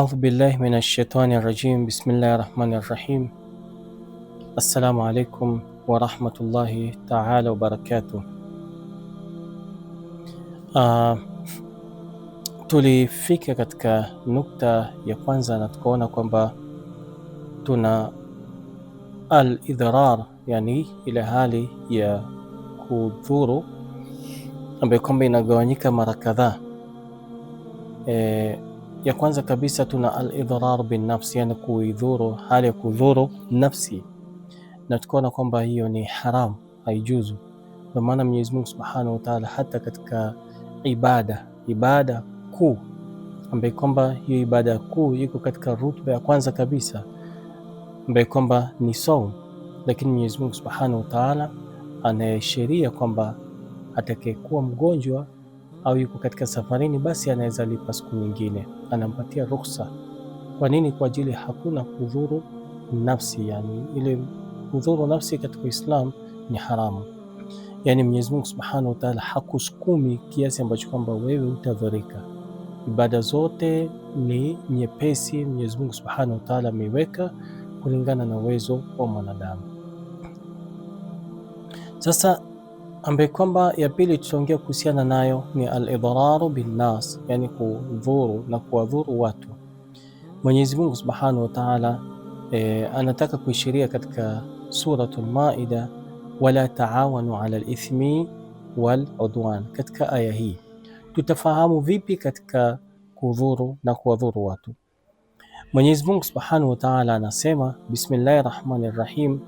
أعوذ بالله من الشيطان الرجيم. بسم الله الرحمن الرحيم. السلام عليكم ورحمة الله تعالى وبركاته. Tulifika katika nukta ya kwanza na tukaona kwamba tuna al-idhrar, yani ile hali ya kudhuru ambayo kwamba inagawanyika mara kadhaa. Ya kwanza kabisa tuna al-idhrar bin nafsi, yani kuidhuru, hali ya kudhuru nafsi, na tukaona kwamba hiyo ni haram, haijuzu. Kwa maana Mwenyezi Mungu Subhanahu wa Ta'ala hata katika ibada kuu ambayo kwamba hiyo ibada kuu iko katika rutba ya kwanza kabisa ambayo kwamba ni saum, lakini Mwenyezi Mungu Subhanahu wa Ta'ala anaashiria kwamba atakayekuwa mgonjwa au yuko katika safarini, basi anaweza lipa siku nyingine, anampatia ruhusa. Kwa nini? Kwa ajili hakuna kudhuru nafsi, yani ile kudhuru nafsi katika Uislamu ni haramu. Yani Mwenyezi Mungu Subhanahu wa Ta'ala hakusukumi kiasi ambacho kwamba wewe utadhurika. Ibada zote ni nyepesi, Mwenyezi Mungu Subhanahu wa Ta'ala ameiweka kulingana na uwezo wa mwanadamu. Sasa ambaye kwamba ya pili tutaongea kuhusiana nayo ni al-idraru bin nas, yani kudhuru na kuwadhuru watu. Mwenyezi Mungu Subhanahu wa Ta'ala anataka kuishiria katika suratul Maida, wala taawanu ala al-ithmi wal udwan. Katika aya hii tutafahamu vipi katika kudhuru na kuwadhuru watu. Mwenyezi Mungu Subhanahu wa Ta'ala anasema, bismillahir rahmanir rahim,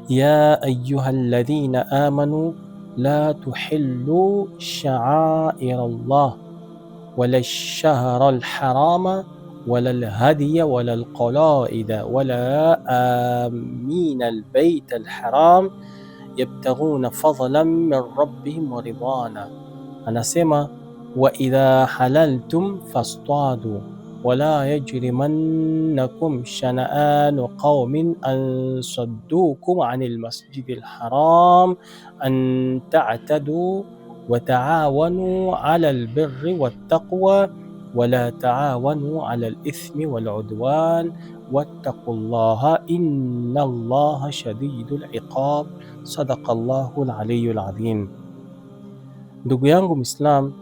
ya ayyuhalladhina amanu la tuhillu sha'aira Allah wala ash-shahra al-harama wala al-hadiya wala al-qalaida wala amina al-bayt al-haram yabtaghuna fadlan min rabbihim wa ridwana. Anasema wa idha halaltum fastadu wala yajrimannakum shana'anu qaumin an saddukum 'anil masjidil haram an ta'tadu wa ta'awanu 'alal birri wattaqwa wala ta'awanu 'alal ithmi wal 'udwan wattaqullaha innallaha shadidul 'iqab. Sadaqallahul aliyyul adhim. Ndugu yangu Muislam,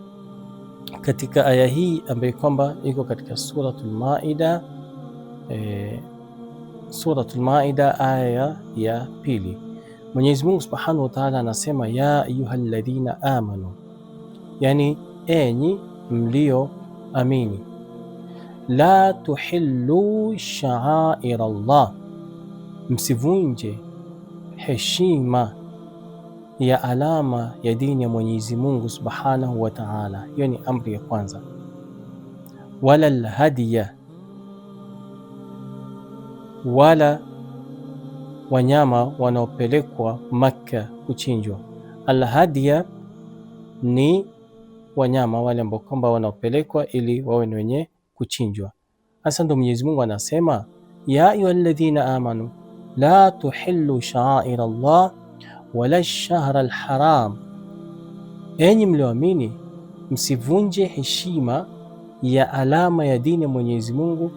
katika aya hii ambayo kwamba iko katika suratul Maida, suratul Maida aya ya pili, Mwenyezi Mungu Subhanahu wa Ta'ala anasema ya ayyuhalladhina amanu, yani enyi mlio amini, la tuhillu sha'air Allah, msivunje heshima ya alama ya dini ya Mwenyezi Mungu Subhanahu wa Ta'ala. Hiyo ni amri ya kwanza. Wala alhadiya, wala wanyama wanaopelekwa Makka kuchinjwa. Alhadiya ni wanyama wale ambao kwamba wanaopelekwa ili wawe ni wenye kuchinjwa. Hasa ndo Mwenyezi Mungu anasema ya ayyuhalladhina amanu la tuhillu sha'air Allah wala shahra alharam, enyi mlioamini msivunje heshima ya alama ya dini ya Mwenyezi Mungu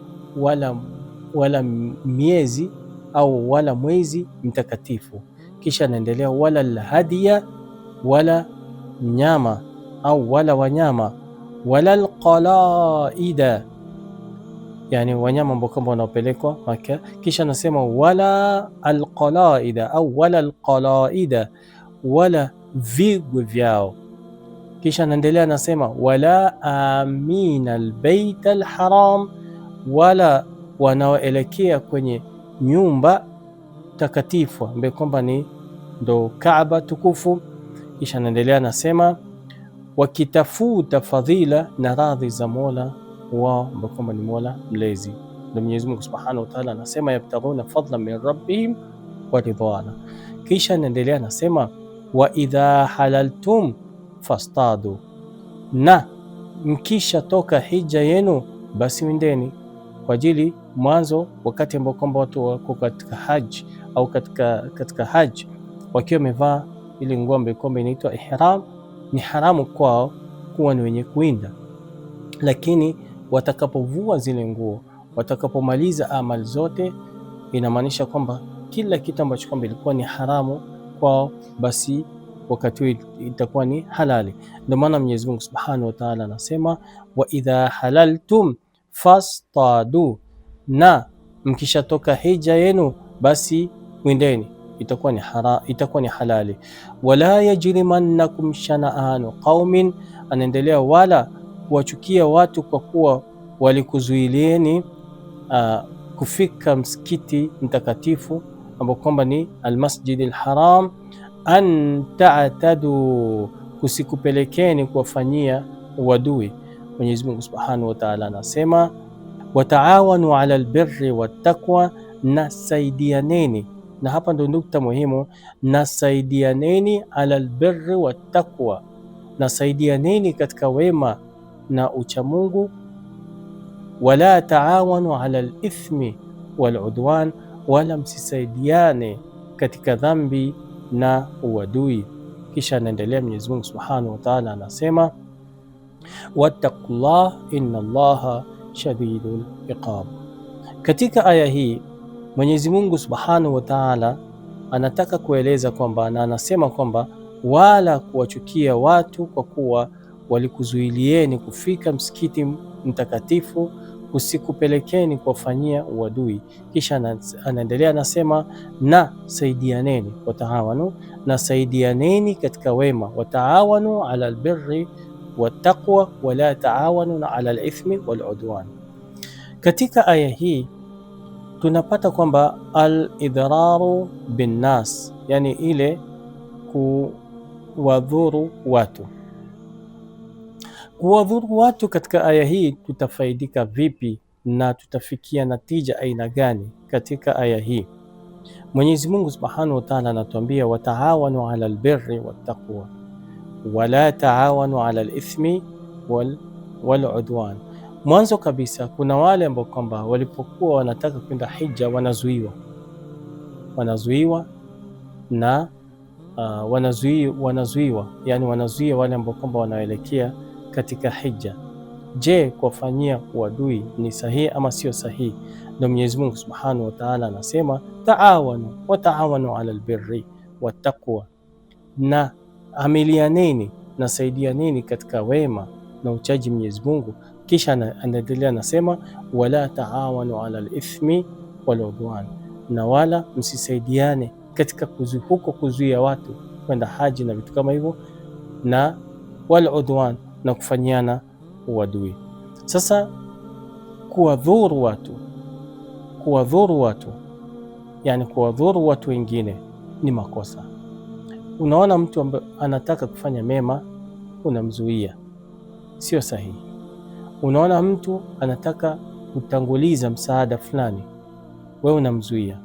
wala miezi au wala mwezi mtakatifu. Kisha anaendelea wala alhadiya, wala nyama au wala wanyama, wala alqalaida, yani wanyama ambao kama wanaopelekwa Maka. Kisha anasema wala alqalaida au wala alqalaida, wala vigwe vyao. Kisha anaendelea anasema wala amina albayt alharam, wala wanaoelekea kwenye nyumba takatifu ambayo kwamba ni ndo Kaaba tukufu. Kisha anaendelea anasema wakitafuta fadhila na radhi za Mola wao ambao kwamba ni Mola mlezi. Na Mwenyezi Mungu Subhanahu wa Ta'ala anasema yabtaghuna fadlan min rabbihim wa ridwana. Kisha anaendelea anasema wa idha halaltum fastadu, na mkisha toka hija yenu basi windeni. Kwa ajili mwanzo wakati ambao kwamba watu wako katika haji au katika haji wakiwa wamevaa ile nguo ambayo kwamba inaitwa ihram, ni haramu kwao kuwa ni wenye kuinda, lakini watakapovua zile nguo, watakapomaliza amali zote, inamaanisha kwamba kila kitu ambacho kwamba ilikuwa ni haramu kwao, basi wakati huo itakuwa ni halali. Ndio maana Mwenyezi Mungu Subhanahu wa Ta'ala anasema wa idha halaltum fastadu, na mkishatoka hija yenu basi windeni, itakuwa ni halali. Wala yajrimannakum shana'anu qaumin, anaendelea wala kuwachukia watu kwa kuwa walikuzuilieni kufika msikiti mtakatifu ambao kwamba ni Almasjidil Haram, an ta'tadu, kusikupelekeni kuwafanyia uadui. Mwenyezi Mungu Subhanahu wa Ta'ala anasema wataawanu ala albirri wattaqwa, nasaidianeni, na hapa ndo nukta muhimu, nasaidianeni ala albirri wattaqwa, nasaidianeni katika wema na uchamungu. Wala taawanu ala alithmi waludwan, wala msisaidiane katika dhambi na uadui. Kisha anaendelea Mwenyezi Mungu Subhanahu wa Ta'ala anasema wattaqullah inna Allaha shadidul iqab. Katika aya hii Mwenyezi Mungu Subhanahu wa Ta'ala anataka kueleza kwamba, na anasema kwamba wala kuwachukia watu kwa kuwa walikuzuilieni kufika msikiti mtakatifu, usikupelekeni kuwafanyia uadui. Kisha anaendelea anasema na saidianeni, wataawanu, na saidianeni katika wema, wataawanu ala albirri wattaqwa wala taawanu ala alithmi waludwan. Katika aya hii tunapata kwamba al-idhararu bin nas, yani ile kuwadhuru watu. Kuwadhuru watu katika aya hii tutafaidika vipi na tutafikia natija aina gani katika aya hii? Mwenyezi Mungu Subhanahu wa Ta'ala anatuambia wataawanu ala albirri wattaqwa wala taawanu ala alithmi waludwan. Mwanzo kabisa kuna wale ambao kwamba walipokuwa wanataka kwenda hija wanazuiwa na yani wanazuia wale ambao kwamba wanaelekea katika hija. Je, kuwafanyia uadui ni sahihi ama sio sahihi? Na Mwenyezi Mungu Subhanahu wa Ta'ala anasema taawanu ala albirri wattaqwa, na amilianeni na saidianeni katika wema na uchaji Mwenyezi Mungu. Kisha anaendelea anasema wala taawanu ala alithmi waludwan, na wala msisaidiane katika kuzuia watu kwenda haji na vitu kama hivyo, na waludwan, na kufanyiana uadui. Sasa kuwadhuru watu yani kuwadhuru watu wengine ni makosa. Unaona mtu ambaye anataka kufanya mema unamzuia, sio sahihi. Unaona mtu anataka kutanguliza msaada fulani, wewe unamzuia,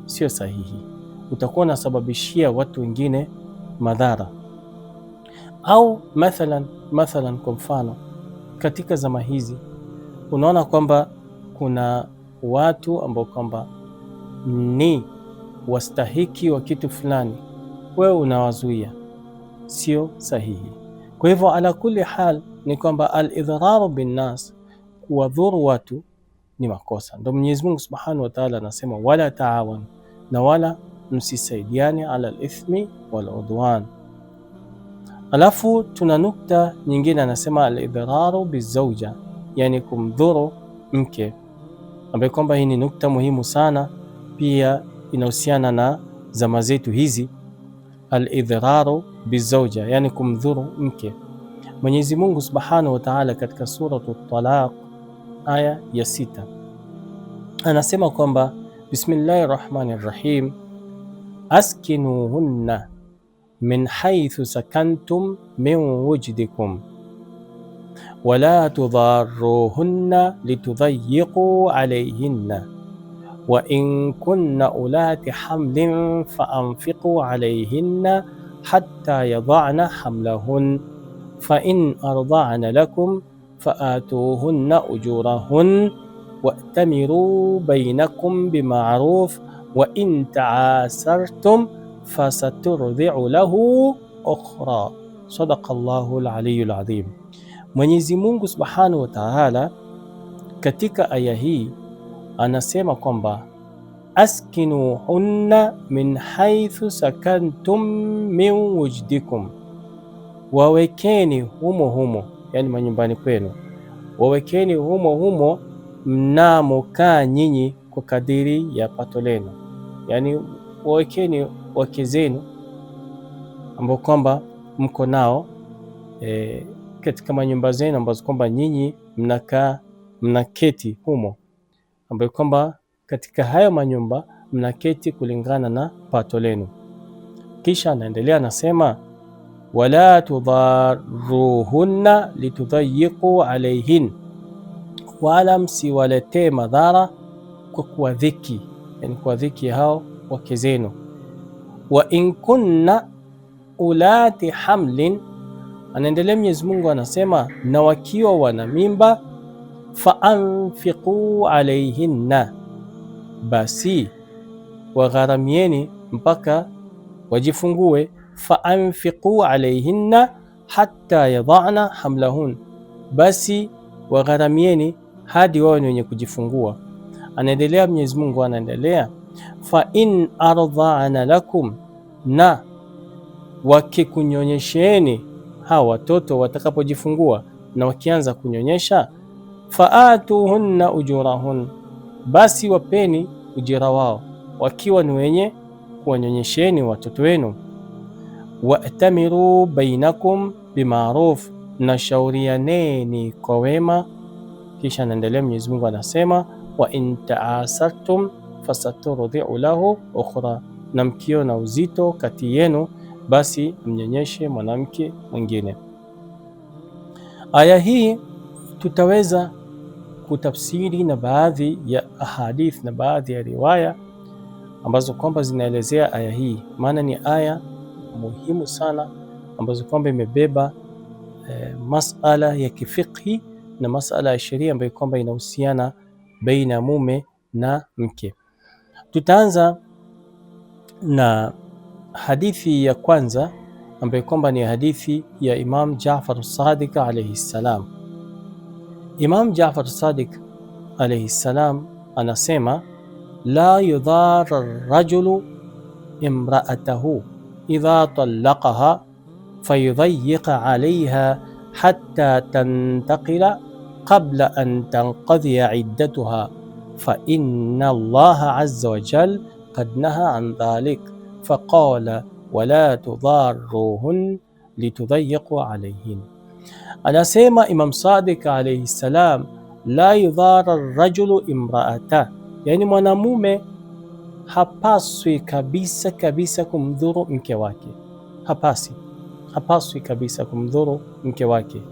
sio sahihi. Utakuwa unasababishia watu wengine madhara. Au mathalan kwa mfano, katika zama hizi unaona kwamba kuna watu ambao kwamba ni wastahiki wa kitu fulani, wewe unawazuia, sio sahihi. Kwa hivyo ala kulli hal ni kwamba al-idhararu bin nas, kuwadhuru watu ni makosa. Ndio Mwenyezi Mungu Subhanahu wa Ta'ala anasema wala taawanu, na wala msisaidiane ala al-ithmi wal udwan. Alafu tuna nukta nyingine anasema al-idhararu bizawja, yani kumdhuru mke, ambaye kwamba hii ni nukta muhimu sana, pia inahusiana na zama zetu hizi. Al-idhararu bizawja, yani kumdhuru mke. Mwenyezi Mungu Subhanahu wa Ta'ala katika suratu Talaq aya ya 6 anasema kwamba bismillahir rahmanir rahim askinuhunna min haythu sakantum min wujdikum wala tudharruhunna litudayyiqu alayhinna wa in kunna ulati hamlin faanfiqu alayhinna hatta yada'na hamlahun fa in arda'na lakum faatuhunna ujurahun wa'tamiru bainakum bima'ruf wa in ta'asartum fasaturdi'u lahu ukhra. Sadaqallahu al-aliyyul azim. Mwenyezi Mungu Subhanahu wa Ta'ala katika aya hii anasema kwamba askinuhunna min haithu sakantum min wujdikum, wawekeni humo humo, yani manyumbani kwenu, wawekeni humo humo mnamokaa nyinyi kwa kadiri ya pato lenu, yani wawekeni wake zenu ambao kwamba mko nao katika manyumba zenu ambazo kwamba nyinyi mnaketi humo, ambayo kwamba katika hayo manyumba mnaketi kulingana na pato lenu. Kisha anaendelea anasema, wala tudharuhunna litudhayiqu alayhin, wala msiwaletee madhara kwa kuwadhiki, yani kuwadhiki hao wake zenu. Wa in kunna ulati hamlin, anaendelea Mwenyezi Mungu anasema, na wakiwa wana mimba, fa anfiqu alayhinna, basi wagharamieni mpaka wajifungue. Fa anfiqu alayhinna hatta yadhana hamlahun, basi wagharamieni hadi wao ni wenye kujifungua. Anaendelea Mwenyezi Mungu anaendelea, fa in ardha'na lakum, na wakikunyonyesheni hawa watoto watakapojifungua na wakianza kunyonyesha, faatuhunna ujurahun, basi wapeni ujira wao wakiwa ni wenye kuwanyonyesheni watoto wenu. Wa'tamiru bainakum bimaruf, na shaurianeni kwa wema. Kisha anaendelea Mwenyezi Mungu anasema, wa in ta'asartum fasaturdi'u lahu ukhra, na mkiona uzito kati yenu basi mnyonyeshe mwanamke mwingine. Aya hii tutaweza kutafsiri na baadhi ya ahadith na baadhi ya riwaya ambazo kwamba zinaelezea aya hii, maana ni aya muhimu sana ambazo kwamba imebeba masala ya kifiqhi na masala ya sheria ambayo kwamba inahusiana baina mume na mke. Tutaanza na hadithi ya kwanza ambayo kwamba ni hadithi ya Imam Jaafar as-Sadiq alayhi salam. Imam Jaafar as-Sadiq alayhi salam anasema, la yudhar ar-rajulu imra'atahu idha talaqaha fayudayyiqa alayha hatta tantaqila qabla an tanqadhiya iddatuha fa inna Allaha azza wa jal qad naha an dhalik faqala wala tudharuhun litudhayiqu alayhin. Anasema Imam Sadiq alayhi salam, la yudhara ar-rajulu imra'ata, yani mwanamume hapaswi kabisa kabisa kumdhuru mke wake, hapaswi kabisa kumdhuru mke wake.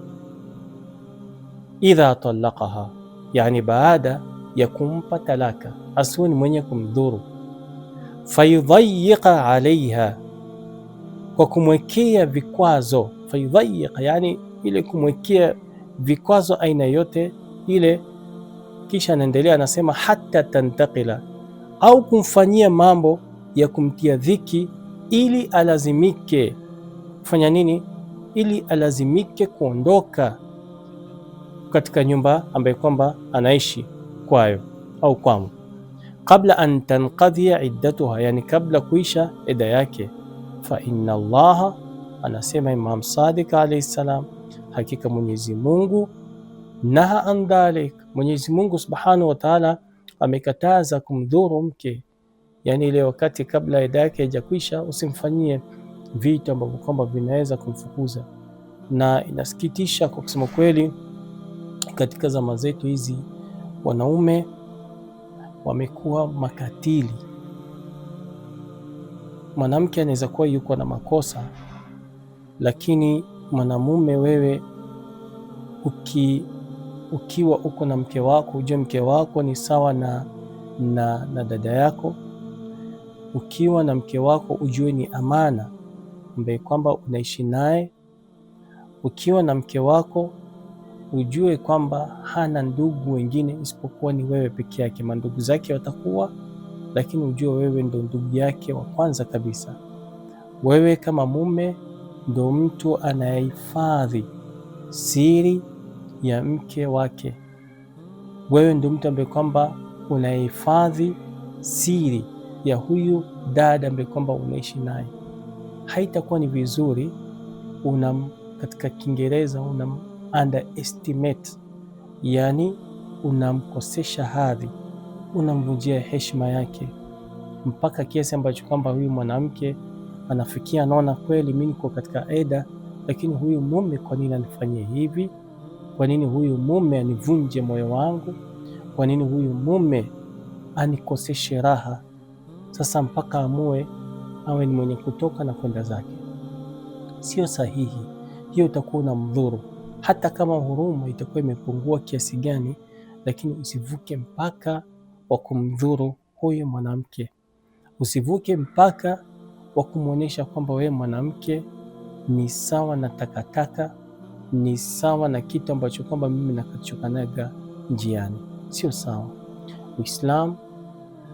Idha talaqaha, yani baada ya kumpa talaka, asiwe ni mwenye kumdhuru. Fayudhayiqa alayha, kwa kumwekea vikwazo. Fayudhayiqa yani ile kumwekea vikwazo aina yote ile. Kisha anaendelea anasema, hatta tantaqila, au kumfanyia mambo ya kumtia dhiki ili alazimike kufanya nini? Ili alazimike kuondoka katika nyumba ambayo kwamba anaishi kwayo au kwamo. Qabla an tanqadhiya iddatuha, yani kabla kuisha ida yake. Fa inna Allaha, anasema Imam Sadiq alayhi salam, hakika Mwenyezi Mungu, naha an dhalik, Mwenyezi Mungu subhanahu wa ta'ala amekataza kumdhuru mke, yani ile wakati kabla ida yake haijakwisha usimfanyie vitu ambavyo kwamba vinaweza kumfukuza. Na inasikitisha kwa kusema kweli, katika zama zetu hizi wanaume wamekuwa makatili. Mwanamke anaweza kuwa yuko na makosa, lakini mwanamume wewe ukiwa uko na mke wako, ujue mke wako ni sawa na dada yako. Ukiwa na mke wako ujue ni amana ambaye kwamba unaishi naye. Ukiwa na mke wako ujue kwamba hana ndugu wengine isipokuwa ni wewe peke yake. Mandugu zake watakuwa, lakini ujue wewe ndo ndugu yake wa kwanza kabisa. Wewe kama mume ndo mtu anayehifadhi siri ya mke wake. wewe ndio mtu ambaye kwamba unahifadhi siri ya huyu dada ambaye kwamba unaishi naye. Haitakuwa ni vizuri katika Kiingereza underestimate, yani unamkosesha hadhi, unamvunjia heshima yake mpaka kiasi ambacho kwamba huyu mwanamke anafikia anaona kweli mimi niko katika eda, lakini huyu mume kwa nini anifanyie hivi? Kwa nini huyu mume anivunje moyo wangu? Kwa nini huyu mume anikoseshe raha? Sasa mpaka awe ni mwenye kutoka na kwenda zake. Sio sahihi. Hiyo itakuwa na mdhuru, hata kama huruma itakuwa imepungua kiasi gani, lakini usivuke mpaka wa kumdhuru huyu mwanamke. Usivuke mpaka wa kumwonyesha kwamba wewe mwanamke ni sawa na takataka, ni sawa na kitu ambacho kwamba mimi nakachokanaga njiani. Sio sawa. Uislamu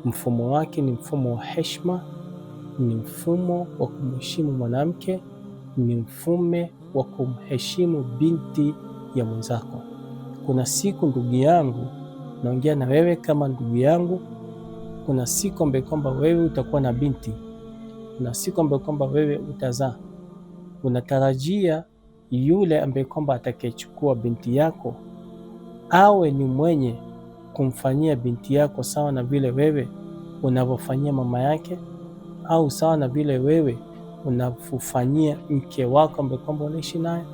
mfumo wake ni mfumo wa heshima, ni mfumo wa kumheshimu mwanamke, ni mfumo wa kumheshimu binti ya mwenzako. Kuna siku ndugu yangu, naongea na wewe kama ndugu yangu, kuna siku ambayo kwamba wewe utakuwa na binti, kuna siku ambayo kwamba wewe utazaa. Unatarajia yule ambaye kwamba atakayechukua binti yako awe ni mwenye kumfanyia binti yako sawa na vile wewe unavyofanyia mama yake, au sawa na vile wewe unavyofanyia mke wako ambaye kwamba unaishi naye?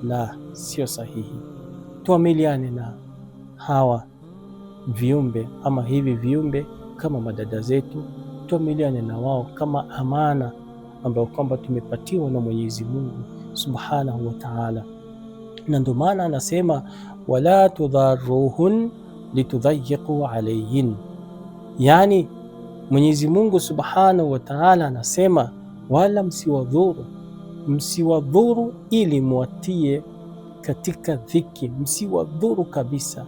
La, sio sahihi. Tuamiliane na hawa viumbe ama hivi viumbe kama madada zetu, tuamiliane na wao kama amana ambayo kwamba tumepatiwa na Mwenyezi Mungu Subhanahu wa Ta'ala. Na ndio maana anasema wala tudharuhun litudhayiqu alayhin, yani Mwenyezi Mungu Subhanahu wa Ta'ala anasema wala msiwadhuru ili muwatie katika dhiki, msiwadhuru kabisa.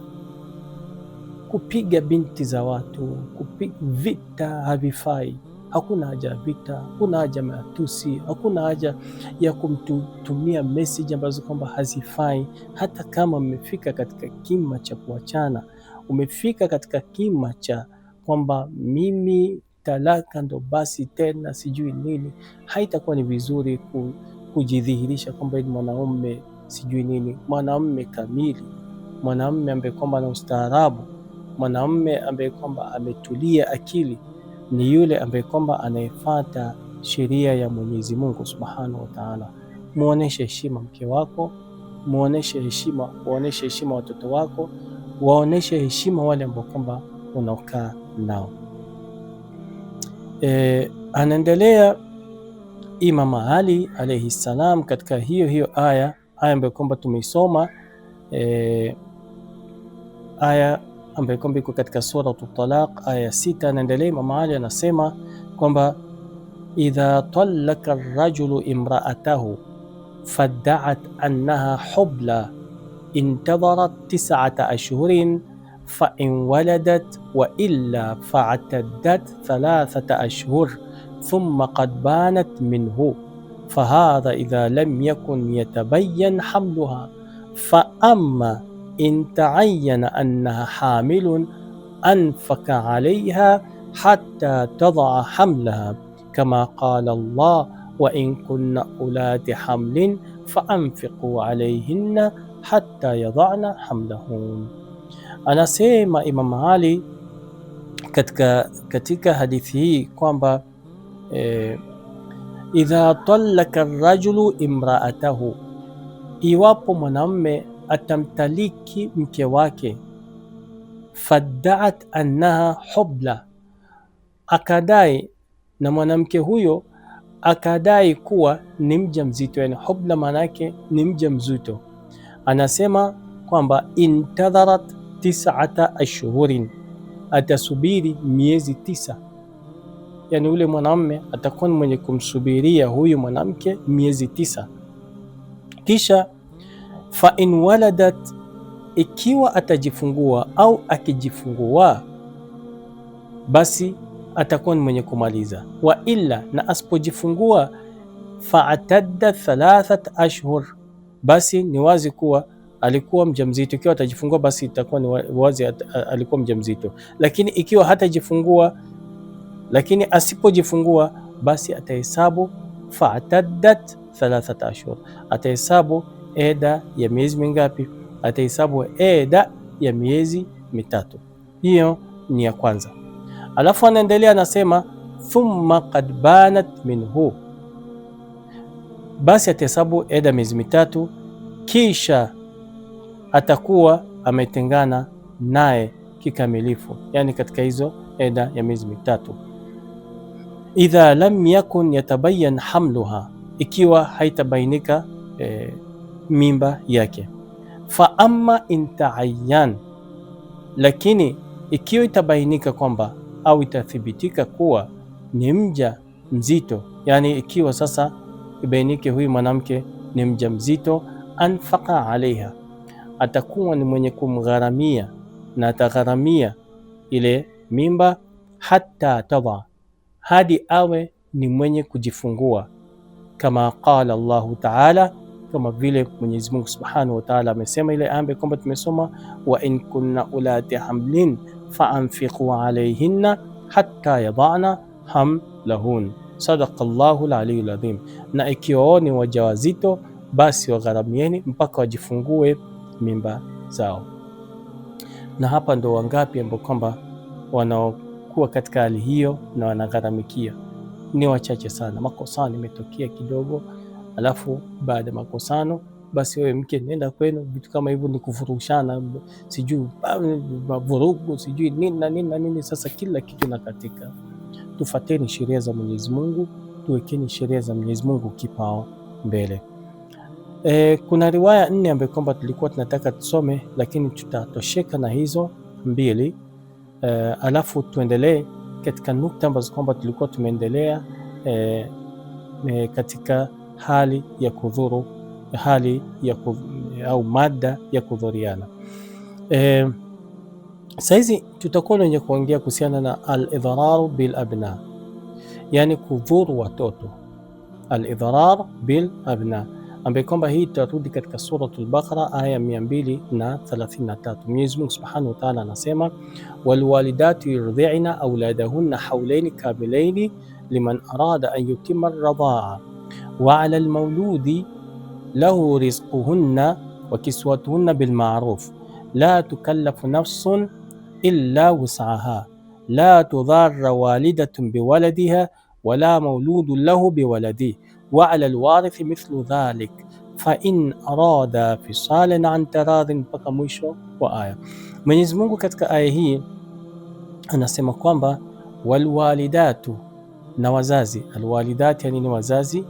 Kupiga binti za watu, kupiga vita havifai. Hakuna haja ya vita, hakuna haja ya matusi, hakuna haja ya kumtumia message ambazo kwamba hazifai. Hata kama mmefika katika kima cha kuachana, umefika katika kima cha kwamba mimi talaka ndo basi tena sijui nini, haitakuwa ni vizuri kujidhihirisha kwamba ni mwanaume sijui nini. Mwanamume kamili, mwanamume ambaye kwamba ana ustaarabu, mwanamume ambaye kwamba ametulia akili ni yule ambaye kwamba anayefuata sheria ya Mwenyezi Mungu Subhanahu wa Ta'ala. Muoneshe heshima mke wako, muoneshe heshima watoto wako, waoneshe heshima wale ambao kwamba unaokaa nao. Anaendelea Imam Ali alayhi salam katika hiyo aya ambayo kwamba tumeisoma, aya ambayo kwamba iko katika sura At-Talaq aya 6. Anaendelea Imam Ali anasema kwamba idha talaka ar-rajulu imra'atahu fadda'at annaha hubla intadharat 9 ashhurin fa in waladat wa illa fa'taddat 3 ashhur thumma qad banat minhu fahadha idha lam yakun yatabayyan hamluha fa amma in ta'ayyana annaha hamilun anfaka 'alayha hatta tad'a hamlaha kama qala Allah wa in kunna ulati hamlin fa anfiqu 'alayhinna hatta yadha'na hamlahun. Anasema Imam Ali katika hadithi hii kwamba idha talaka ar-rajulu imra'atahu, iwapo mwanamume atamtaliki mke wake, fadda'at annaha hubla, akadai na mwanamke huyo akadai kuwa ni mjamzito, yani hubla maana yake ni mjamzito. Anasema kwamba intadharat 9 ashhurin, atasubiri miezi 9. Yani ule mwanamume atakuwa mwenye kumsubiria huyu mwanamke miezi 9. Kisha fa in waladat, ikiwa atajifungua au akijifungua, basi atakuwa mwenye kumaliza. Wa illa, na asipojifungua, fa'tadda 3 ashhur, basi ni wazi kuwa alikuwa mjamzito. Ikiwa atajifungua basi itakuwa ni wazi alikuwa mjamzito, lakini ikiwa hatajifungua, lakini asipojifungua basi atahesabu fa'taddat 3 ashhur, atahesabu eda ya miezi mingapi? Atahesabu eda ya miezi 3. Hiyo ni ya kwanza. Alafu anaendelea anasema, thumma qad banat minhu, basi atahesabu eda miezi 3, kisha atakuwa ametengana naye kikamilifu, yani katika hizo eda ya miezi 3. Idha lam yakun yatabayan hamluha, ikiwa haitabainika mimba yake. Fa amma intaayan, lakini ikiwa itabainika kwamba au itathibitika kuwa ni mja mzito, yani ikiwa sasa ibainike huyu mwanamke ni mja mzito, anfaqa alaiha, atakuwa ni mwenye kumgharamia na atagharamia ile mimba, hatta tada, hadi awe ni mwenye kujifungua, kama qala Allahu Ta'ala, kama vile Mwenyezi Mungu Subhanahu wa Ta'ala amesema ile ambaye kwamba tumesoma, wa in kunna ulati hamlin fa anfiqu alayhinna hatta yadana hamlahun, sadaqa Allahu al-aliyyul adhim. Na ikiwa ni wajawazito basi wagharamieni mpaka wajifungue mimba zao. Na hapa ndo wangapi ambao kwamba wanaokuwa katika hali hiyo na wanagharamikia? Ni wachache sana. Makosano imetokea kidogo, alafu baada ya makosano basi wewe mke nenda kwenu, vitu kama hivyo ni kufurushana, sijui vurugu, sijui nini na nini na nini. Sasa kila kitu na katika, tufateni sheria za Mwenyezi Mungu, tuwekeni sheria za Mwenyezi Mungu kipao mbele. Kuna riwaya 4 ambayo kwamba tulikuwa tunataka tusome, lakini tutatosheka na hizo 2. Alafu tuendelee katika nukta ambazo kwamba tulikuwa tumeendelea katika hali ya kudhuru, hali ya au mada ya kudhuriana. Saizi tutakuwa wenye kuongea kuhusiana na al-idhrar bil abna, yani kudhuru watoto. Al-idhrar bil abna ambaye kwamba hii tutarudi katika suratul Baqara aya 233. Mwenyezi Mungu Subhanahu wa Ta'ala anasema, walwalidatu yurdi'na auladahunna hawlaini kamilaini liman arada an yutimma ar-radha'a wa 'ala al-mawludi lahu rizquhunna wa kiswatuhunna bil ma'ruf la tukallafu nafsun illa wus'aha la tudharra walidatun biwaladiha wala mawludun lahu biwaladihi wa 'ala al-warithi mithlu dhalik fa in arada fisalan an taradhin, mpaka mwisho wa aya. Mwenyezi Mungu katika aya hii anasema kwamba walwalidatu, na wazazi, alwalidat yani ni wazazi,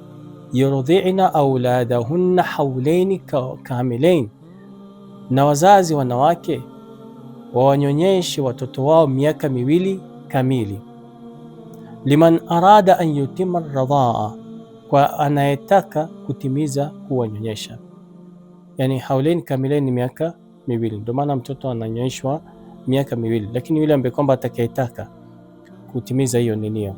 yurdhi'na auladahunna hawlaini kamilain, na wazazi wanawake wawanyonyeshe watoto wao miaka 2 kamili. Liman arada an yutimma ar-radha'a, kwa anayetaka kutimiza kuwanyonyesha, yani hawlaini kamilain ni miaka 2. Ndio maana mtoto ananyonyeshwa miaka 2, lakini yule ambaye kwamba atakayetaka kutimiza hiyo nini.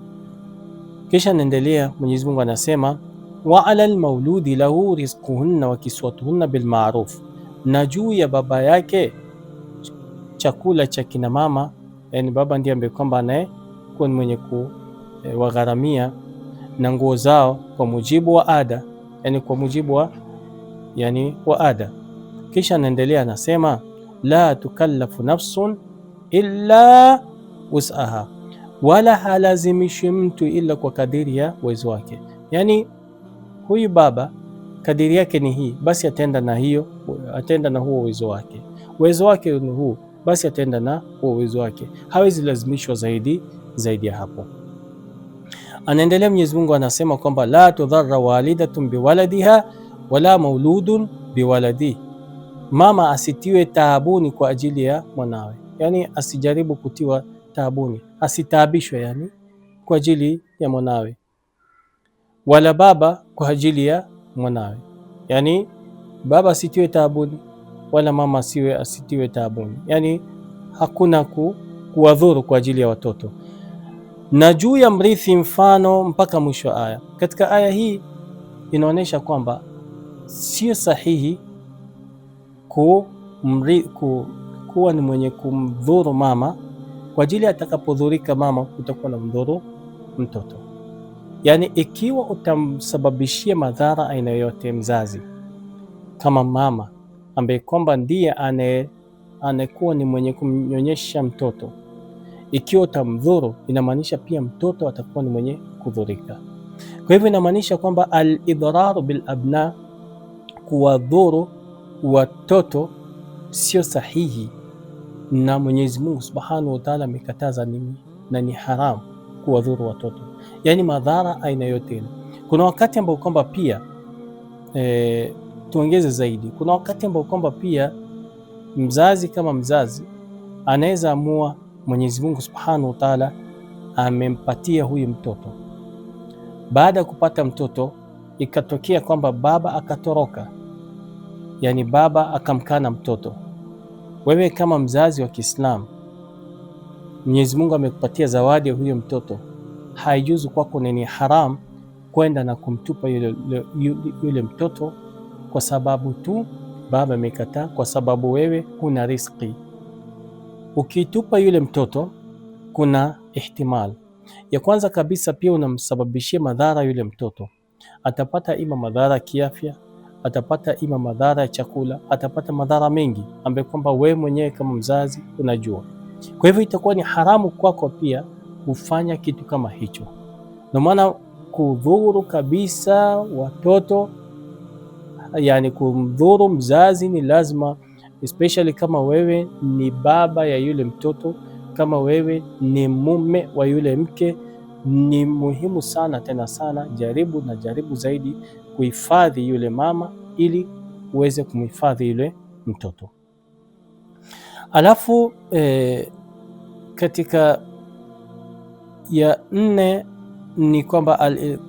Kisha naendelea, Mwenyezi Mungu anasema, wa 'ala al-mawludi lahu rizquhunna wa kiswatuhunna bil ma'ruf, na juu ya baba yake chakula cha kina mama, yani baba ndiye ambaye kwamba anayekuwa mwenye kuwagharamia na nguo zao kwa mujibu wa ada, yani kwa mujibu wa wa ada. Kisha anaendelea anasema, la tukallafu nafsun illa wus'aha, wala halazimishi mtu ila kwa kadiri ya uwezo wake. Yani huyu baba kadiri yake ni hii, basi atenda na hiyo, atenda na huo uwezo wake. Uwezo wake ni huu, basi atenda na huo uwezo wake, hawezi lazimishwa zaidi ya hapo. Anaendelea Mwenyezi Mungu anasema kwamba la tudharra walidatun biwaladiha wala mauludun biwaladi, mama asitiwe taabuni kwa ajili ya mwanawe, yani asijaribu kutiwa taabuni, asitaabishwe yani kwa ajili ya mwanawe, wala baba kwa ajili ya mwanawe, yani baba asitiwe taabuni wala mama asitiwe taabuni, yani hakuna kuwadhuru kwa ajili ya watoto. Na juu ya mrithi mfano, mpaka mwisho aya. Katika aya hii inaonyesha kwamba sio sahihi kuwa ni mwenye kumdhuru mama, kwa ajili atakapodhurika mama utakuwa na mdhuru mtoto. Yani ikiwa utamsababishia madhara aina yote mzazi kama mama ambaye kwamba ndiye anekuwa ni mwenye kumnyonyesha mtoto, ikiwa utamdhuru, inamaanisha pia mtoto atakuwa ni mwenye kudhurika. Kwa hivyo inamaanisha kwamba al-idhararu bil abna, kuwadhuru watoto sio sahihi, na Mwenyezi Mungu Subhanahu wa Ta'ala amekataza na ni haramu kuwadhuru watoto, yani madhara aina yote. Kuna wakati ambao kwamba pia tuongeze zaidi, kuna wakati ambao kwamba pia mzazi kama mzazi anaweza amua, Mwenyezi Mungu Subhanahu wa Ta'ala amempatia huyu mtoto, baada ya kupata mtoto ikatokea kwamba baba akatoroka, yani baba akamkana mtoto. Wewe kama mzazi wa Kiislamu, Mwenyezi Mungu amekupatia zawadi ya huyo mtoto, haijuzu kwako, ni haram kwenda na kumtupa yule mtoto kwa sababu tu baba amekataa, kwa sababu wewe huna riziki. Ukitupa yule mtoto, kuna ihtimal ya kwanza kabisa, pia unamsababishia madhara yule mtoto. Atapata ima madhara ya kiafya, atapata ima madhara ya chakula, atapata madhara mengi ambayo kwamba wewe mwenyewe kama mzazi unajua. Kwa hivyo itakuwa ni haramu kwako pia kufanya kitu kama hicho. Ndio maana kudhuru kabisa watoto, yani kumdhuru mzazi ni lazima, especially kama wewe ni baba ya yule mtoto, kama wewe ni mume wa yule mke, ni muhimu sana tena sana, jaribu zaidi kuhifadhi yule mama ili uweze kumhifadhi yule mtoto. Alafu katika ya 4 ni kwamba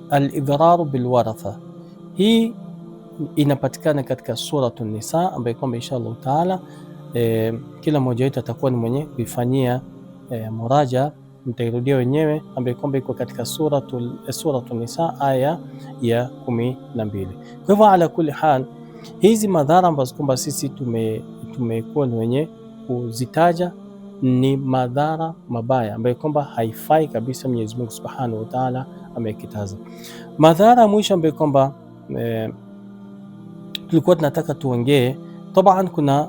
al-idhararu bilwaratha. Hii inapatikana katika Suratu Nisa, ambayo kwamba inshallah taala kila mmoja wetu atakuwa ni mwenye kuifanyia muraja, mtairudia wenyewe, ambayo kwamba iko katika Suratu Nisa aya ya 12. Kwa hivyo ala kulli hal, hizi madhara ambazo kwamba sisi tumekuwa ni wenye kuzitaja ni madhara mabaya ambayo kwamba haifai kabisa. Mwenyezi Mungu Subhanahu wa Ta'ala amekitaza. Madhara mwisho ambayo kwamba tulikuwa tunataka tuongee, taban kuna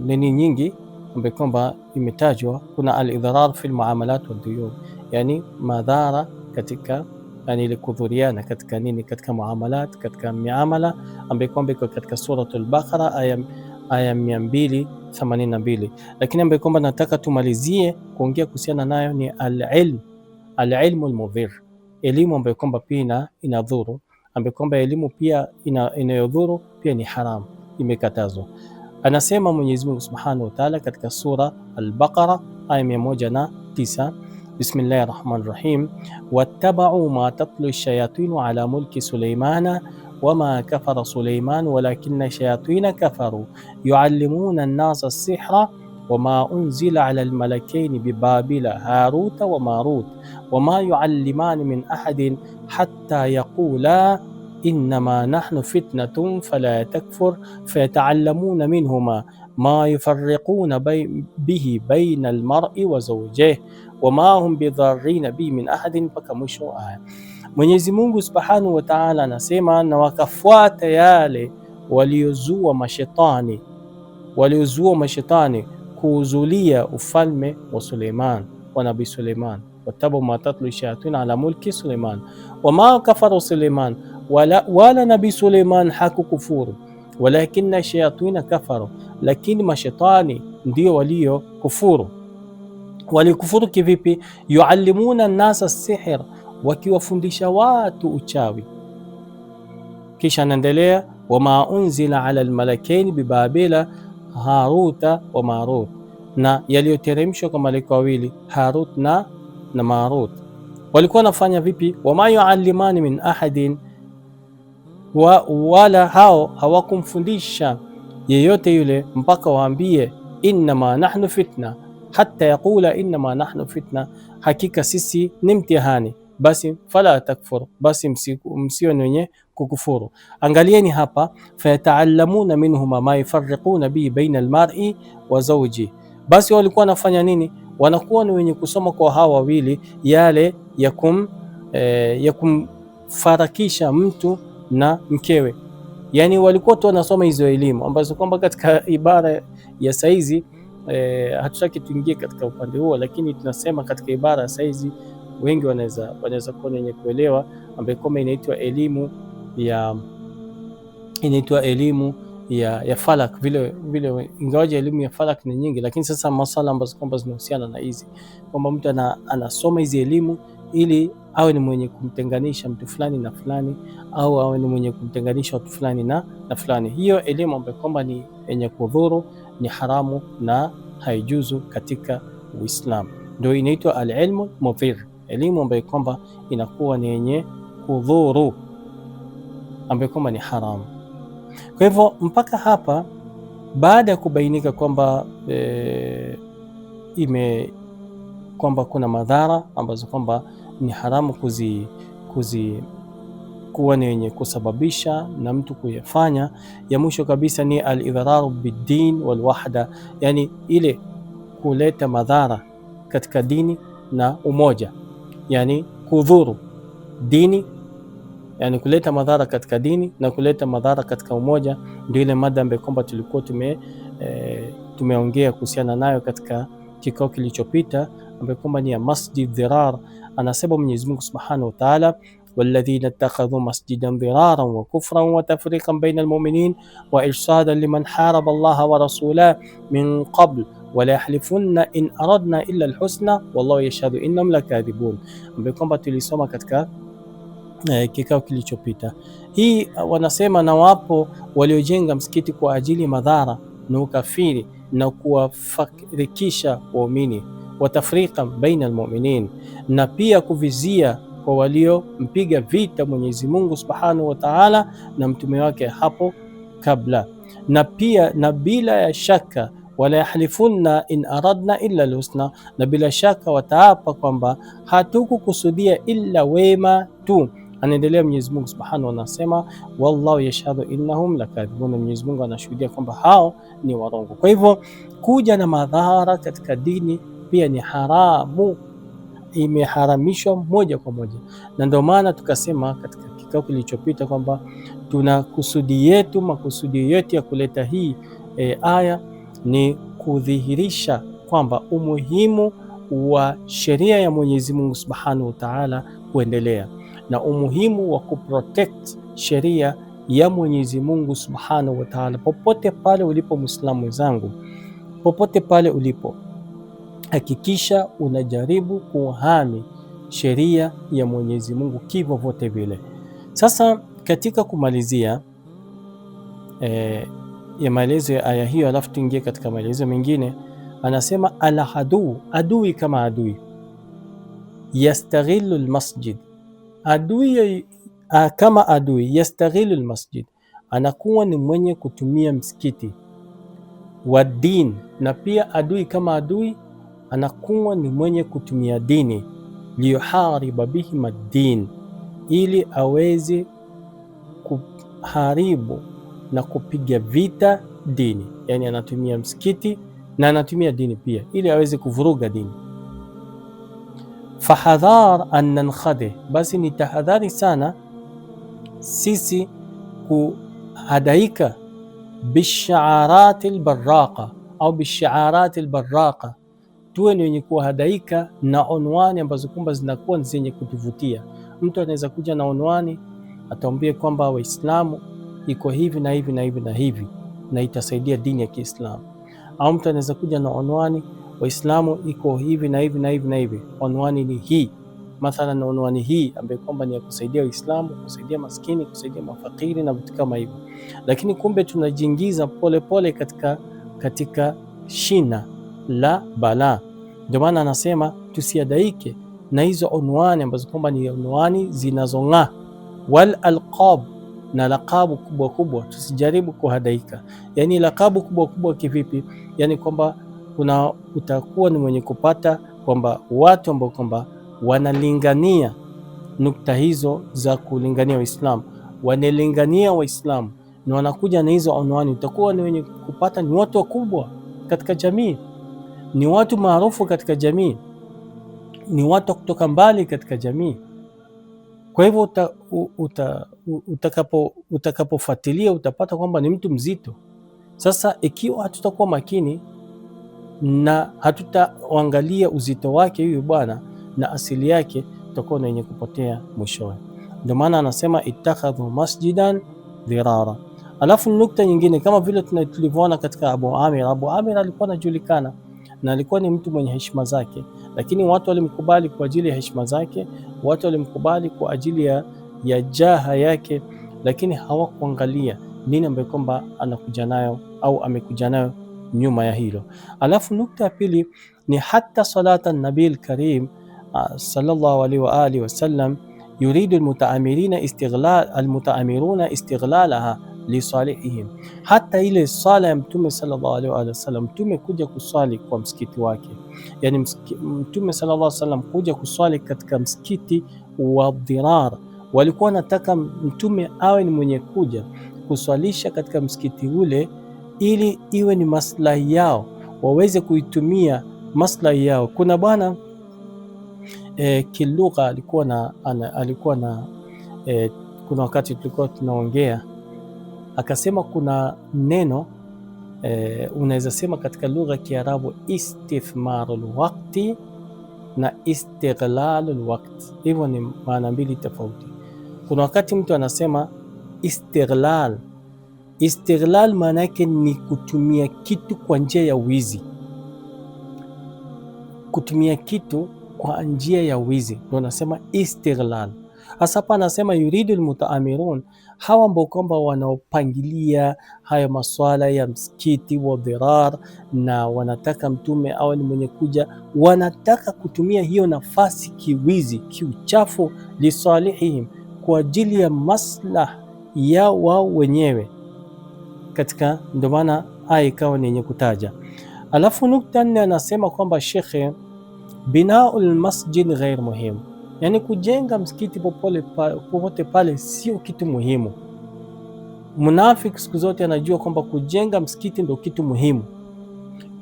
nini nyingi ambayo kwamba imetajwa. Kuna al-idharar fi al-muamalat wal duyun, yani madhara katika, yani ile kudhuriana katika nini, katika muamalat, katika miamala, ambayo kwamba iko katika Suratul Baqara aya 282. Lakini ambayo kwamba nataka tumalizie kuongea kuhusiana nayo ni al-ilmu al-mudhir, elimu ambayo kwamba pia inadhuru, ambayo kwamba elimu pia inayodhuru pia ni haram, imekatazwa. Anasema Mwenyezi Mungu Subhanahu wa Ta'ala katika sura Al-Baqara aya 109, Bismillahir Rahmanir Rahim, wattaba'u ma tatlu ash-shayatin ala mulki Sulaymana wama kafara Sulayman walakinna shayatina kafaru yuallimuna an-nasa as-sihra wama unzila ala al-malakaini bibabila Haruta wa Marut wama yuallimani min ahadin hatta yaqula innama nahnu fitnatun fala takfur fayata'allamuna minhuma ma yufarriquna bihi baina al-mar'i wa zawjihi wama hum bidharrina bihi min ahadin, mpaka mwisho aya. Mwenyezi Mungu Subhanahu wa Ta'ala anasema, na wakafuata yale waliozua mashetani kuuzulia ufalme wa Suleiman, wa Nabii Suleiman. Watabu ma tatlu shayatin ala mulki Suleiman wama kafara Suleiman, wala Nabii Suleiman hakukufuru, walakinna shayatina kafaru, lakini mashetani ndio walio kufuru. Walikufuru kivipi? Yuallimuna nasa sihr, wakiwafundisha watu uchawi. Kisha anaendelea, wama unzila ala almalakaini bibabila Haruta wa Marut, na yaliyoteremshwa kwa malaika wawili Harut na Marut. Walikuwa wanafanya vipi? Wama yuallimani min ahadin, wala hao hawakumfundisha yeyote yule mpaka waambie innama nahnu fitna, hatta yaqula innama nahnu fitna, hakika sisi ni mtihani, basi fala takfur, basi msio wenye kukufuru. Angalieni hapa, fayataallamuna minhuma ma yufarriquna bihi baina almar'i wa zawji, basi walikuwa wanafanya nini? Wanakuwa ni wenye kusoma kwa hawa wawili yale ya kumfarakisha mtu na mkewe. Yani walikuwa tu wanasoma hizo elimu ambazo kwamba katika ibara ya saizi hatutaki tuingie katika upande huo, lakini tunasema katika ibara ya saizi wengi wanaweza kuwa wenye kuelewa, ambayo kama inaitwa elimu ya falak vile, ingawaje elimu ya falak ni nyingi, lakini sasa masala ambazo kwamba zinahusiana na hizi, kwamba mtu anasoma hizi elimu ili awe ni mwenye kumtenganisha mtu fulani na fulani, au awe ni mwenye kumtenganisha watu fulani na fulani. Hiyo elimu ambayo kwamba ni yenye kudhuru, ni haramu na haijuzu katika Uislamu, ndio inaitwa al-ilmu mudhir, elimu ambayo kwamba inakuwa ni yenye kudhuru, ambayo kwamba ni haramu. Kwa hivyo mpaka hapa, baada ya kubainika kwamba kwamba kuna madhara ambazo kwamba ni haramu kuwa ni yenye kusababisha na mtu kuyafanya, ya mwisho kabisa ni al-idhararu bid-din wal-wahda, yani ile kuleta madhara katika dini na umoja, yani kudhuru dini, yani kuleta madhara katika dini na kuleta madhara katika umoja. Ndio ile mada ambayo kwamba tulikuwa tumeongea kuhusiana nayo katika kikao kilichopita, ambayo kwamba ni ya masjid dhirar. Anasema Mwenyezi Mungu Subhanahu wa Ta'ala, walladhina ittakhadhu masjidan dhiraran wa kufran wa tafriqan baina almu'minin wa irsadan liman haraba Allah wa rasulahu min qabl wala yahlifunna in aradna illa alhusna wallahu yashhadu innahum lakadhibun, ambayo kwamba tulisoma katika kikao kilichopita. Hii wanasema, na wapo waliojenga msikiti kwa ajili madhara na ukafiri na kuwafarikisha waumini, watafrika baina almu'minin, na pia kuvizia kwa waliompiga vita Mwenyezi Mungu Subhanahu wa Ta'ala na mtume wake hapo kabla, na pia na bila ya shaka wala yahlifunna in aradna illa alhusna, na bila shaka wataapa kwamba hatukukusudia illa wema tu. Anaendelea Mwenyezi Mungu Subhanahu anasema, wallahu yashhadu innahum lakadhibun, Mwenyezi Mungu anashuhudia kwamba hao ni warongo. Kwa hivyo kuja na madhara katika dini pia ni haramu, imeharamishwa moja kwa moja, na ndio maana tukasema katika kikao kilichopita kwamba makusudi yetu ya kuleta hii aya ni kudhihirisha kwamba umuhimu wa sheria ya Mwenyezi Mungu Subhanahu wa Ta'ala kuendelea, na umuhimu wa kuprotect sheria ya Mwenyezi Mungu Subhanahu wa Ta'ala. Popote pale ulipo Muislamu wenzangu, popote pale ulipo, hakikisha unajaribu kuhami sheria ya Mwenyezi Mungu kivyo vote vile. Sasa katika kumalizia ya maelezo ya aya hiyo, alafu tuingie katika maelezo mengine. Anasema adui kama adui, yastaghilu almasjid, adui kama adui, yastaghilu almasjid, anakuwa ni mwenye kutumia msikiti wa din, na pia adui kama adui anakuwa ni mwenye kutumia dini, liyuhariba bihi ad-din, ili aweze kuharibu na kupiga vita dini. Yani anatumia msikiti na anatumia dini pia ili aweze kuvuruga dini. Fahadhar an nankhadih, basi ni tahadhari sana sisi kuhadaika bishaarati albarraqa au bishaarati albarraqa, tuwe ni wenye kuhadaika na onwani ambazo kwamba zinakuwa zenye kutuvutia. Mtu anaweza kuja na onwani ataambia kwamba Waislamu iko hivi na hivi na hivi na hivi na itasaidia dini ya Kiislamu, au mtu anaweza kuja na onwani Waislamu iko hivi na hivi na hivi na hivi, onwani ni hii mathalan, na onwani hii ambayo kwamba ni ya kusaidia Waislamu, kusaidia maskini, kusaidia mafakiri na vitu kama hivyo. Lakini kumbe tunajiingiza pole katika shina la bala. Ndio maana anasema tusiadaike na hizo onwani ambazo kwamba ni onwani zinazong'aa, wal alqab, na lakabu kubwa kubwa tusijaribu kuhadaika. Yani lakabu kubwa kubwa kivipi? Yani kwamba utakuwa ni mwenye kupata kwamba watu ambao kwamba wanalingania nukta hizo za kulingania Uislamu, wanalingania Waislamu na wanakuja na hizo unwani, utakuwa ni wenye kupata ni watu wakubwa katika jamii, ni watu maarufu katika jamii, ni watu kutoka mbali katika jamii. Kwa hivyo utakapofuatilia utapata kwamba ni mtu mzito. Sasa ikiwa hatutakuwa makini na hatutaangalia uzito wake huyu bwana na asili yake, tutakuwa na wenye kupotea mwishowe. Ndio maana anasema ittakhadhu masjidan dhirara. Alafu nukta nyingine kama vile tulivyoona katika Abu Amir. Abu Amir alikuwa anajulikana na alikuwa ni mtu mwenye heshima zake, lakini watu walimkubali kwa ajili ya heshima zake, watu walimkubali kwa ajili ya jaha yake, lakini hawakuangalia nini ambayo kwamba anakuja nayo au amekuja nayo nyuma ya hilo. Alafu nukta ya pili ni hata salata nabil karim sallallahu alaihi wa alihi wasallam yuridu almutaamiruna istighlalaha lisalihihim. Hata ile sala ya Mtume sallallahu alaihi wa sallam, Mtume kuja kuswali kwa msikiti wake, yani Mtume sallallahu alaihi wasallam kuja kuswali katika msikiti wa Dhirar, walikuwa nataka Mtume awe ni mwenye kuja kuswalisha katika msikiti ule ili iwe ni maslahi yao, waweze kuitumia maslahi yao. Kuna bwana kilugha alikuwa na kuna wakati tulikuwa tunaongea, akasema kuna neno unaweza sema katika lugha ya Kiarabu istithmarul waqti na istighlalul waqti. Hivyo ni maana mbili tofauti. Kuna wakati mtu anasema istighlal. Istighlal maana yake ni kutumia kitu kwa njia ya wizi, kutumia kitu kwa njia ya wizi ndio nasema istighlal. Hasa hapa anasema yuridu almutaamirun, hawa ambao kwamba wanaopangilia haya maswala ya msikiti wa Dhirar na wanataka Mtume awe ni mwenye kuja, wanataka kutumia hiyo nafasi kiwizi, kiuchafu, lisalihihim, kwa ajili ya maslah ya wao wenyewe katika, ndio maana aya ikawa ni yenye kutaja. Alafu nukta nne anasema kwamba shekhe, binaul masjid ghair muhimu, yani kujenga msikiti popote pale sio kitu muhimu. Munafiki siku zote anajua kwamba kujenga msikiti ndio kitu muhimu,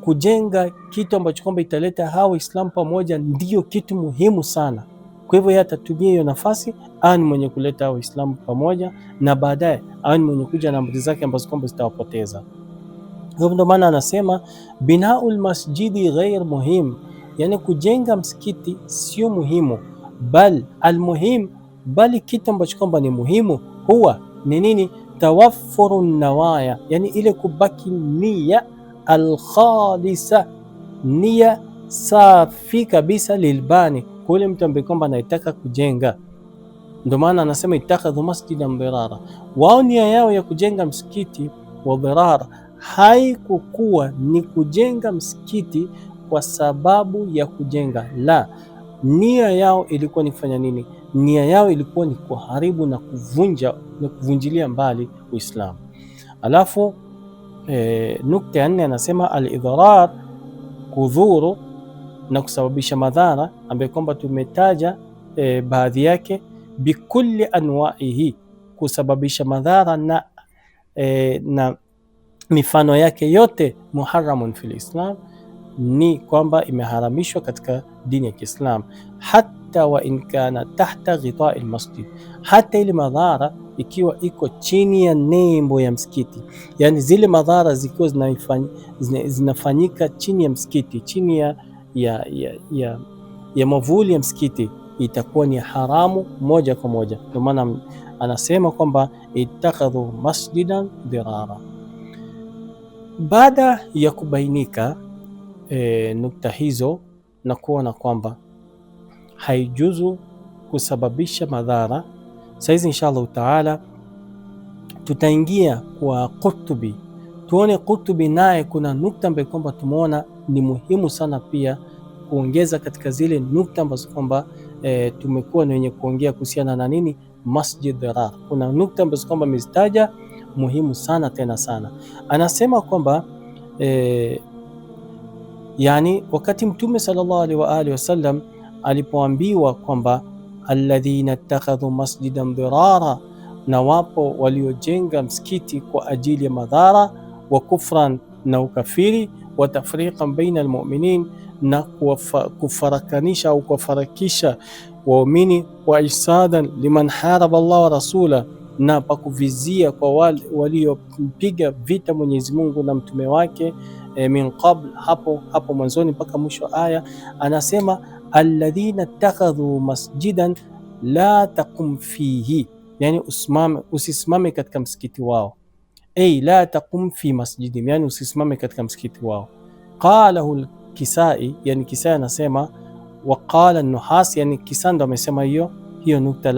kujenga kitu ambacho kwamba italeta hawa Waislamu pamoja ndio kitu muhimu sana. Kwa hivyo yeye atatumia hiyo nafasi awe ni mwenye kuleta Waislamu pamoja, na baadaye awe ni mwenye kuja na amri zake ambazo kwamba zitawapoteza. Ndio maana anasema binaul masjidi ghair muhim, yani kujenga msikiti sio muhimu, bal almuhim, bali kitu ambacho kwamba ni muhimu huwa ni nini? Tawaffuru nawaya, yani ile kubaki nia alkhalisa, nia safi kabisa, lilbani, kule mtu ambaye kwamba anataka kujenga. Ndio maana anasema ittakhadhu masjidan dhirara, wao nia yao ya kujenga msikiti wa Dhirar haikukuwa ni kujenga msikiti kwa sababu ya kujenga, la, nia yao ilikuwa ni kufanya nini? Nia yao ilikuwa ni kuharibu na kuvunja na kuvunjilia mbali Uislamu. Alafu nukta ya nne anasema al-idrar, kudhuru na kusababisha madhara, ambaye kwamba tumetaja baadhi yake, bikulli anwaihi, kusababisha madhara na mifano yake yote, muharramun fil Islam, ni kwamba imeharamishwa katika dini ya Kiislamu. Hata wa in kana tahta ghita almasjid, hata ile madhara ikiwa iko chini ya nembo ya msikiti, yani zile madhara zikiwa zinafanyika chini ya msikiti, chini ya mavuli ya msikiti, itakuwa ni haramu moja kwa moja. Ndio maana anasema kwamba ittakhadhu masjidan dirara. Baada ya kubainika nukta hizo na kuona kwamba haijuzu kusababisha madhara, saizi inshallah taala tutaingia kwa Qurtubi, tuone Qurtubi naye kuna nukta ambayo kwamba tumeona ni muhimu sana pia kuongeza katika zile nukta ambazo kwamba tumekuwa na wenye kuongea kuhusiana na nini Masjid Dhirar. Kuna nukta ambazo kwamba amezitaja muhimu sana tena sana. Anasema kwamba yani wakati Mtume sallallahu alaihi wa alihi wasallam alipoambiwa kwamba alladhina ittakhadhu masjidan dhirara, na wapo waliojenga msikiti kwa ajili ya madhara, wa kufran, na ukafiri, wa tafriqan baina almu'minin, na kufarakanisha au kufarakisha waumini, wa isadan liman haraba Allah wa rasula, na pakuvizia kwa wale waliompiga vita Mwenyezi Mungu na mtume wake min qabl, hapo mwanzoni mpaka mwisho aya. Anasema alladhina ittakhadhu masjidan la taqum fihi, yani usisimame katika msikiti wao. Ay la taqum fi masjidi, yani usisimame katika msikiti wao. Qalahu al-Kisai, yani Kisai anasema, wa qala an-Nuhas, yani Kisando amesema hiyo nukta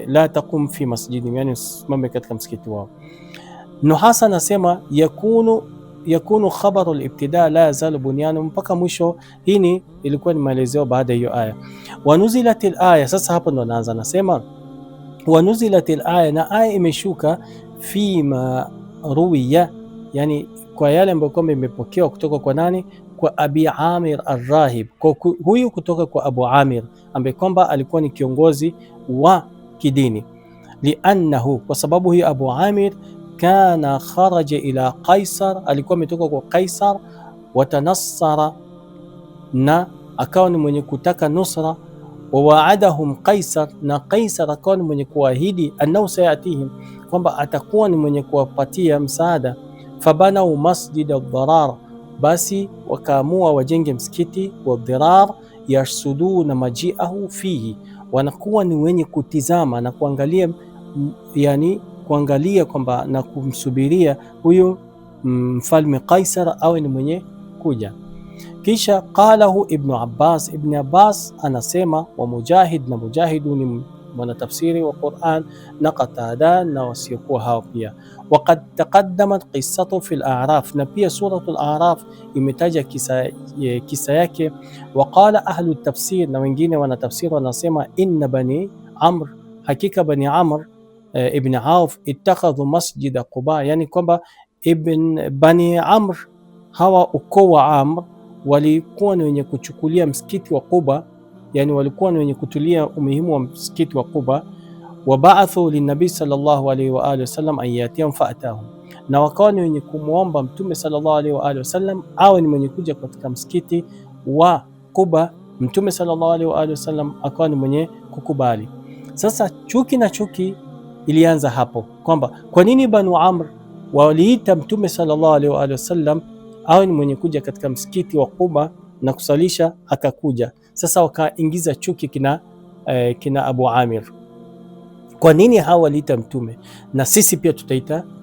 la taqum fi masjidi, yani usisimame katika msikiti wao. Nuhas anasema yakunu khabaru al-ibtida la yazalu bunyanu, mpaka mwisho. Hii ilikuwa ni maelezeo baada hiyo aya. Wanuzilat al-aya, sasa hapo ndo naanza nasema wanuzilat al-aya, na aya imeshuka fima ruwiya, yani kwa yale ambayo kwamba imepokewa kutoka kwa nani? Kwa Abi Amir Ar-Rahib, huyu kutoka kwa Abu Amir ambaye kwamba alikuwa ni kiongozi wa kidini. Liannahu, kwa sababu huyu Abu Amir kana kharaja ila Qaisar, alikuwa ametoka kwa Qaisar, watanassara, na akawa ni mwenye kutaka nusra, wa waadahum Qaisar, na Qaisar akawa ni mwenye kuahidi annahu sayatihim, kwamba atakuwa ni mwenye kuwapatia msaada. Fabanau masjid ad-Dirar, basi wakaamua wajenge msikiti wa Dirar, yasuduna majiahu fihi, wanakuwa ni wenye kutizama na kuangalia, yani kuangalia kwamba na kumsubiria huyu mfalme Qaisar awe ni mwenye kuja. Kisha qalahu Ibn Abbas anasema, wa Mujahid, na Mujahidu ni mwanatafsiri wa Qur'an, na Qatada na wasiokuwa hao pia. Waqad taqaddamat qissatu fi al-A'raf, na pia suratul A'raf imetaja kisa yake. Waqala ahlu tafsir, na wengine wanatafsiri wanasema, inna bani Amr, hakika bani Amr ibn Auf ittakhadhu masjida Quba, yani kwamba bani Amr, hawa ukoo wa Amr walikuwa ni wenye kuchukulia msikiti wa Quba, yani walikuwa ni wenye kutulia umuhimu wa msikiti wa Quba. Wabaathu linabii sallallahu alayhi wa alihi wasallam an yatihum faatahum, na wakawa ni wenye kumwomba mtume sallallahu alayhi wa alihi wasallam awe ni mwenye kuja katika msikiti wa Quba. Mtume sallallahu alayhi wa alihi wasallam akawa ni mwenye kukubali. Sasa chuki ilianza hapo, kwamba kwa nini Banu Amr waliita mtume sallallahu alayhi wa alihi wasallam awe ni mwenye kuja katika msikiti wa Quba na kusalisha, akakuja. Sasa wakaingiza chuki kina Abu Amir, kwa nini hawa waliita mtume na sisi pia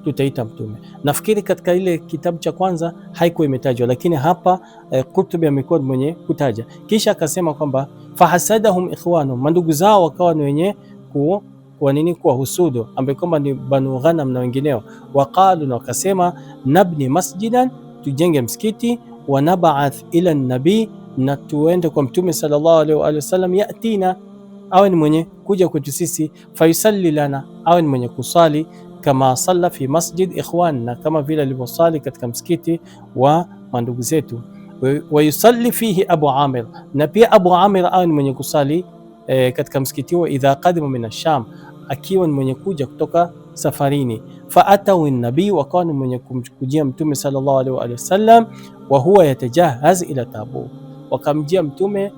tutaita mtume? Nafikiri katika ile kitabu cha kwanza haikuwa imetajwa, lakini hapa Qurtubi amekuwa mwenye kutaja. Kisha akasema kwamba fahasadahum ikhwanum, mandugu zao wakawa ni wenye kuwa husudu, ambaye kwamba ni Banu Ghanam na wengineo. Waqalu, na wakasema, nabni masjidan, tujenge msikiti, wa nab'ath ila nabii, na tuende kwa mtume sallallahu alaihi wa sallam, yatina, awe ni mwenye kuja kwetu sisi, fayusalli lana, awe ni mwenye kusali, kama salla fi masjid ikhwanna, kama vile alivyosali katika msikiti wa mandugu zetu. Wa yusalli fihi Abu Amir, na pia Abu Amir awe ni mwenye kusali katika msikiti huo, idha qadima min ash-Sham, akiwa ni mwenye kuja kutoka safarini. Faatau nabii, wakawa ni mwenye kumkujia mtume sallallahu alaihi wa sallam, wa huwa yatajahaz ila Tabuk, wakamjia mtume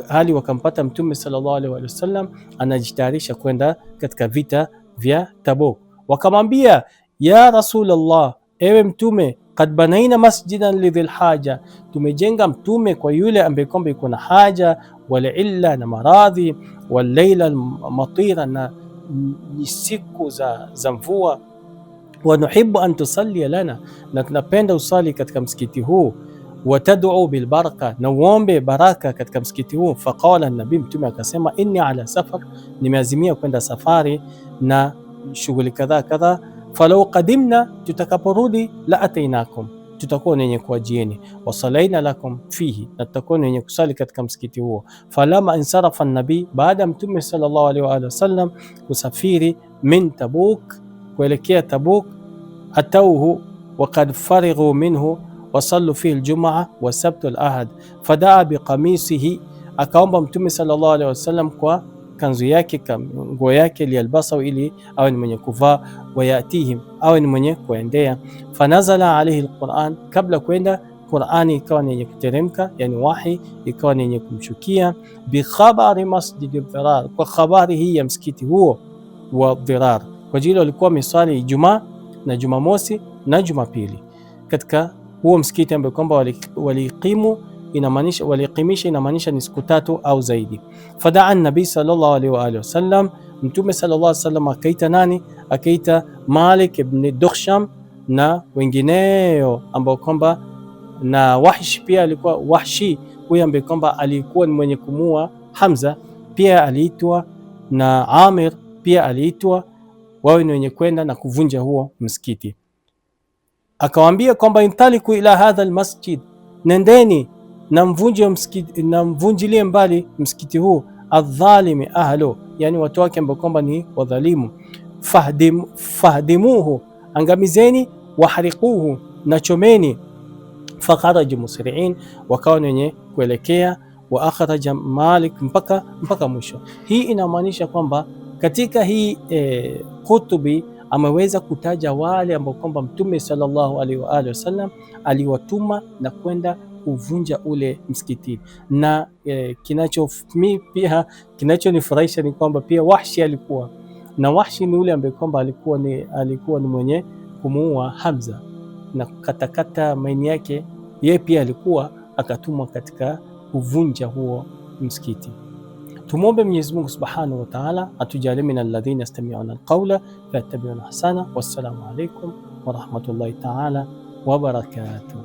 hali wakampata mtume sallallahu alaihi wa sallam anajitayarisha kwenda katika vita vya Tabuk. Wakamwambia, ya Rasulullah, ewe mtume, kad banaina masjidan lidhil haja, tumejenga mtume kwa yule ambaye kwamba yuko na haja, wal illa, na maradhi, wal layla matira, na siku za mvua, wa nuhibbu an tusalli lana, na tunapenda usali katika msikiti huu, watad'u bil baraka, na uombe baraka katika msikiti huu. Faqala an-nabii, mtume akasema, inni ala safar, nimeazimia kwenda safari na shughuli kadhaa kadhaa. Falau qadimna, tutakaporudi, la atainakum, tutakuwa wenye kuwajieni, wasalaina lakum fihi, na tutakuwa wenye kusali katika msikiti huo. Falama insarafa an-nabii, baada mtume sallallahu alaihi wa sallam kusafiri min Tabuk, kuelekea Tabuk, atauhu wa qad farighu minhu wasallu fihi aljumaa wa sabtu alahad, fadaa biqamisihi, akaomba mtume sallallahu alaihi wasallam kwa kanzu yake, nguo yake, liyalbasahu, ili awe ni mwenye kuvaa, wayatihim, awe ni mwenye kuendea. Fanazala alayhi alquran, kabla kwenda Qurani ikawa ni yenye kuteremka, yani wahi ikawa ni yenye kumshukia, bi khabari masjid Dhirar, kwa khabari hii ya msikiti huo wa Dhirar, kwa ajili walikuwa misali Ijumaa na Jumamosi na Jumapili katika huo msikiti ambao kwamba waliqimisha, inamaanisha ni siku 3 au zaidi. Fadaa nabii sallallahu alaihi wa alihi wasallam, mtume sallallahu alaihi wasallam akaita nani? Akaita Malik ibn Dukhsham na wengineo ambao kwamba, na Wahshi pia alikuwa Wahshi, huyu ambaye kwamba alikuwa ni mwenye kumua Hamza, pia aliitwa, na Amir pia aliitwa, wao ni wenye kwenda na kuvunja huo msikiti. Akawaambia kwamba intaliku ila hadha almasjid, nendeni na mvunje msikiti, na mvunjilie mbali msikiti huu, adhalimi ahlo, yani watu wake ambao kwamba ni wadhalimu, fahdimuhu, angamizeni, wahriquhu, na chomeni. Fakharaju musri'in, wakawa wenye kuelekea, wa akhraja Malik, mpaka mwisho. Hii inamaanisha kwamba katika hii Qutubi ameweza kutaja wale ambao kwamba Mtume sallallahu alaihi wa alihi wasallam aliwatuma na kwenda kuvunja ule msikiti. Na kinachonifurahisha ni kwamba pia Wahshi alikuwa na, Wahshi ni ule ambaye kwamba alikuwa ni mwenye kumuua Hamza na kukatakata maini yake, yeye pia alikuwa akatumwa katika kuvunja huo msikiti. Tumwombe Mwenyezi Mungu Subhanahu wa Ta'ala atujalie min alladhina yastami'una alqawla fayattabi'una ahsana. Wassalamu alaykum wa rahmatullahi ta'ala wa barakatuh.